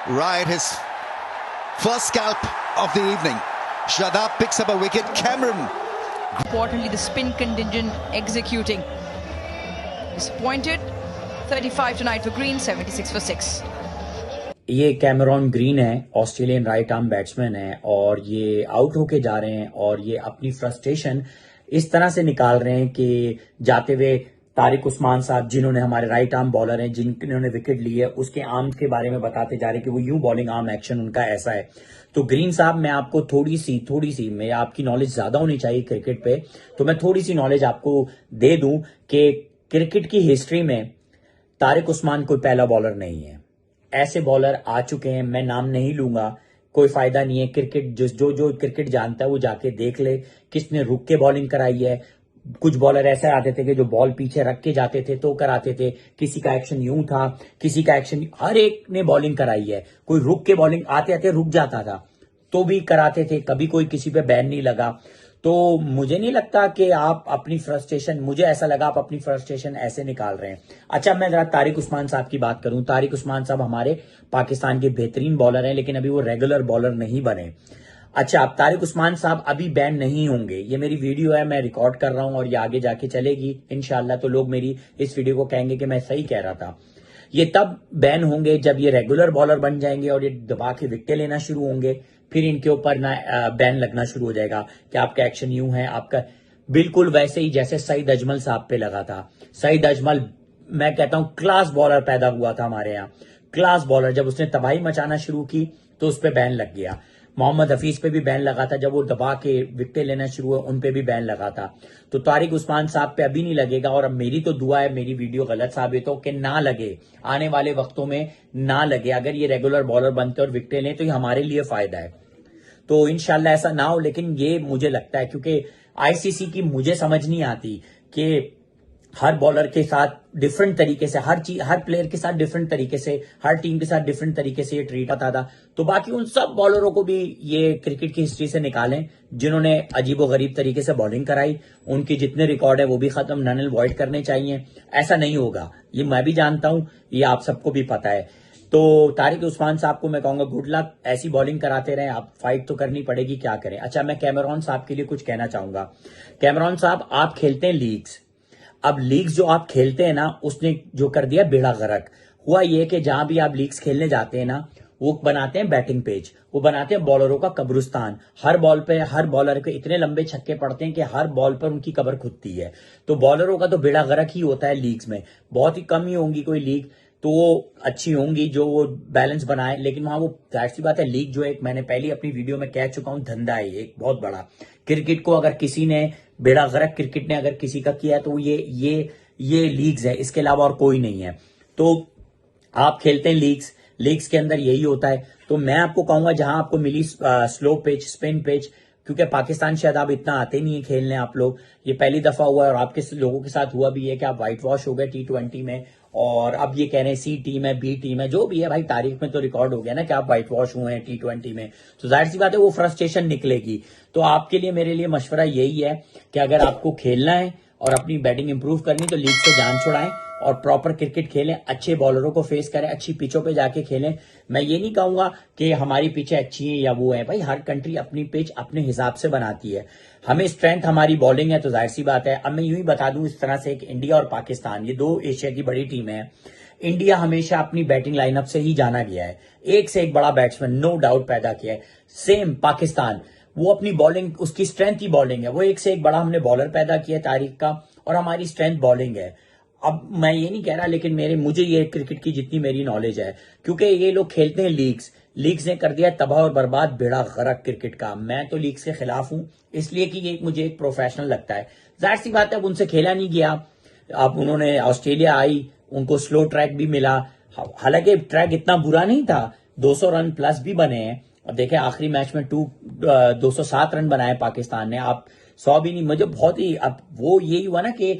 Right, his first scalp of the evening. Shadab picks up a wicket. Cameron. Importantly, the spin contingent executing. Disappointed. 35 tonight for Green, 76 for 6. ये Cameron green है, Australian right arm batsman है और ये out होके जा रहे हैं और ये अपनी फ्रस्ट्रेशन इस तरह से निकाल रहे हैं कि जाते हुए तारिक उस्मान साहब जिन्होंने हमारे राइट आर्म बॉलर हैं जिन्होंने विकेट ली है उसके आर्म के बारे में बताते जा रहे हैं कि वो यूं बॉलिंग आर्म एक्शन उनका ऐसा है। तो ग्रीन साहब मैं आपको थोड़ी सी मैं आपकी नॉलेज ज्यादा होनी चाहिए क्रिकेट पे, तो मैं थोड़ी सी नॉलेज आपको दे दूं कि क्रिकेट की हिस्ट्री में तारिक उस्मान कोई पहला बॉलर नहीं है। ऐसे बॉलर आ चुके हैं, मैं नाम नहीं लूंगा, कोई फायदा नहीं है। क्रिकेट जो क्रिकेट जानता है वो जाके देख ले किसने रुक के बॉलिंग कराई है। कुछ बॉलर ऐसे आते थे कि जो बॉल पीछे रख के जाते थे तो कराते थे, किसी का एक्शन यूं था, किसी का एक्शन, हर एक ने बॉलिंग कराई है। कोई रुक के बॉलिंग आते आते रुक जाता था तो भी कराते थे, कभी कोई किसी पे बैन नहीं लगा। तो मुझे नहीं लगता कि आप अपनी फ्रस्ट्रेशन, मुझे ऐसा लगा आप अपनी फ्रस्ट्रेशन ऐसे निकाल रहे हैं। अच्छा, मैं जरा तारिक उस्मान साहब की बात करूं। तारिक उस्मान साहब हमारे पाकिस्तान के बेहतरीन बॉलर हैं लेकिन अभी वो रेगुलर बॉलर नहीं बने। अच्छा, अब तारिक उस्मान साहब अभी बैन नहीं होंगे। ये मेरी वीडियो है, मैं रिकॉर्ड कर रहा हूं और ये आगे जाके चलेगी इंशाल्लाह, तो लोग मेरी इस वीडियो को कहेंगे कि मैं सही कह रहा था। ये तब बैन होंगे जब ये रेगुलर बॉलर बन जाएंगे और ये दबा के विकेट लेना शुरू होंगे, फिर इनके ऊपर ना बैन लगना शुरू हो जाएगा कि आपका एक्शन यूं है, आपका बिल्कुल वैसे ही जैसे सईद अजमल साहब पे लगा था। सईद अजमल, मैं कहता हूं क्लास बॉलर पैदा हुआ था हमारे यहाँ, क्लास बॉलर। जब उसने तबाही मचाना शुरू की तो उस पर बैन लग गया। मोहम्मद हफीज पे भी बैन लगा था, जब वो दबा के विकेट लेना शुरू हुआ उन पे भी बैन लगा था। तो तारिक उस्मान साहब पे अभी नहीं लगेगा और अब मेरी तो दुआ है मेरी वीडियो गलत साबित हो कि ना लगे, आने वाले वक्तों में ना लगे। अगर ये रेगुलर बॉलर बनते और विकेट लें तो ये हमारे लिए फायदा है। तो इंशाल्लाह ऐसा ना हो, लेकिन ये मुझे लगता है क्योंकि आईसीसी की मुझे समझ नहीं आती कि हर बॉलर के साथ डिफरेंट तरीके से, हर प्लेयर के साथ डिफरेंट तरीके से, हर टीम के साथ डिफरेंट तरीके से ये ट्रीट आता था। तो बाकी उन सब बॉलरों को भी ये क्रिकेट की हिस्ट्री से निकालें जिन्होंने अजीबोगरीब तरीके से बॉलिंग कराई, उनके जितने रिकॉर्ड है वो भी खत्म, नन एंड वॉइड करने चाहिए। ऐसा नहीं होगा, ये मैं भी जानता हूं, ये आप सबको भी पता है। तो तारिक उस्मान साहब को मैं कहूंगा गुड लक, ऐसी बॉलिंग कराते रहें, आप फाइट तो करनी पड़ेगी, क्या करें। अच्छा, मैं कैमरॉन साहब के लिए कुछ कहना चाहूंगा। कैमरॉन साहब, आप खेलते हैं लीग्स, अब लीग्स जो आप खेलते हैं ना, उसने जो कर दिया बेड़ा गर्क। हुआ ये कि जहां भी आप लीग्स खेलने जाते हैं ना, वो बनाते हैं बैटिंग पेज, वो बनाते हैं बॉलरों का कब्रिस्तान। हर बॉल पे हर बॉलर के इतने लंबे छक्के पड़ते हैं कि हर बॉल पर उनकी कब्र खुदती है। तो बॉलरों का तो बेड़ा गर्क ही होता है लीग्स में, बहुत ही कम ही होंगी कोई लीग तो वो अच्छी होंगी जो वो बैलेंस बनाए। लेकिन वहां वो जाहिर सी बात है, लीग जो एक मैंने पहली अपनी वीडियो में कह चुका हूं, धंधा है एक बहुत बड़ा। क्रिकेट को अगर किसी ने बेड़ा गर्क, क्रिकेट ने अगर किसी का किया तो ये लीग्स है, इसके अलावा और कोई नहीं है। तो आप खेलते हैं लीग्स के अंदर यही होता है। तो मैं आपको कहूंगा जहां आपको मिली स्लो पिच, स्पिन पिच, क्योंकि पाकिस्तान शायद आप इतना आते नहीं है खेलने आप लोग, ये पहली दफा हुआ है और आपके लोगों के साथ हुआ भी है कि आप व्हाइट वॉश हो गए T20 में और अब ये कह रहे हैं सी टीम है, बी टीम है, जो भी है भाई, तारीख में तो रिकॉर्ड हो गया ना कि आप व्हाइट वॉश हुए हैं T20 में। तो जाहिर सी बात है वो फ्रस्ट्रेशन निकलेगी। तो आपके लिए, मेरे लिए मशवरा यही है कि अगर आपको खेलना है और अपनी बैटिंग इंप्रूव करनी तो लीग से जान छुड़ाएं और प्रॉपर क्रिकेट खेलें, अच्छे बॉलरों को फेस करें, अच्छी पिचों पे जाके खेलें। मैं ये नहीं कहूंगा कि हमारी पिचें अच्छी हैं या वो है, भाई हर कंट्री अपनी पिच अपने हिसाब से बनाती है। हमें स्ट्रेंथ हमारी बॉलिंग है तो जाहिर सी बात है। अब मैं यूं ही बता दूं इस तरह से, एक इंडिया और पाकिस्तान, ये दो एशिया की बड़ी टीमें हैं। इंडिया हमेशा अपनी बैटिंग लाइनअप से ही जाना गया है, एक से एक बड़ा बैट्समैन नो डाउट पैदा किया है। सेम पाकिस्तान, वो अपनी बॉलिंग, उसकी स्ट्रेंथ ही बॉलिंग है, वो एक से एक बड़ा हमने बॉलर पैदा किया तारीख का, और हमारी स्ट्रेंथ बॉलिंग है। अब मैं ये नहीं कह रहा, लेकिन मुझे ये क्रिकेट की जितनी मेरी नॉलेज है, क्योंकि ये लोग खेलते हैं लीग्स ने कर दिया तबाह और बर्बाद, बेड़ा गर्क क्रिकेट का। मैं तो लीग्स के खिलाफ हूं, इसलिए कि ये मुझे एक प्रोफेशनल लगता है। जाहिर सी बात है अब उनसे खेला नहीं गया। अब उन्होंने ऑस्ट्रेलिया आई, उनको स्लो ट्रैक भी मिला, हालांकि ट्रैक इतना बुरा नहीं था, 200 रन प्लस भी बने हैं। अब देखें आखिरी मैच में 207 रन बनाए पाकिस्तान ने, आप 100 भी नहीं। मुझे बहुत ही, अब वो यही हुआ ना कि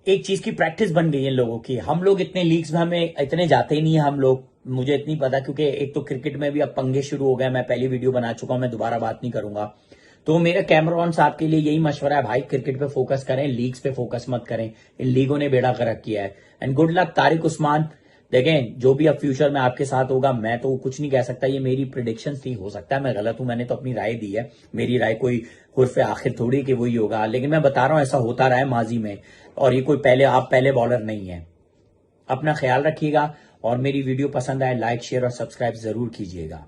एक चीज की प्रैक्टिस बन गई है लोगों की। हम लोग इतने लीग्स में हमें इतने जाते ही नहीं है हम लोग, मुझे इतनी पता, क्योंकि एक तो क्रिकेट में भी अब पंगे शुरू हो गए। मैं पहली वीडियो बना चुका हूं, मैं दोबारा बात नहीं करूंगा। तो मेरा कैमरॉन साहब के लिए यही मशवरा है, भाई क्रिकेट पे फोकस करें, लीग्स पे फोकस मत करें। इन लीगों ने बेड़ा गर्क किया है। And good luck Tariq Usman, देखें, जो भी अब फ्यूचर में आपके साथ होगा, मैं तो कुछ नहीं कह सकता, ये मेरी प्रिडिक्शन थी, हो सकता है मैं गलत हूं, मैंने तो अपनी राय दी है, मेरी राय कोई हुर्फ आखिर थोड़ी कि वही होगा, लेकिन मैं बता रहा हूं ऐसा होता रहा है माजी में, और ये कोई आप पहले बॉलर नहीं है। अपना ख्याल रखिएगा और मेरी वीडियो पसंद आए लाइक शेयर और सब्सक्राइब जरूर कीजिएगा।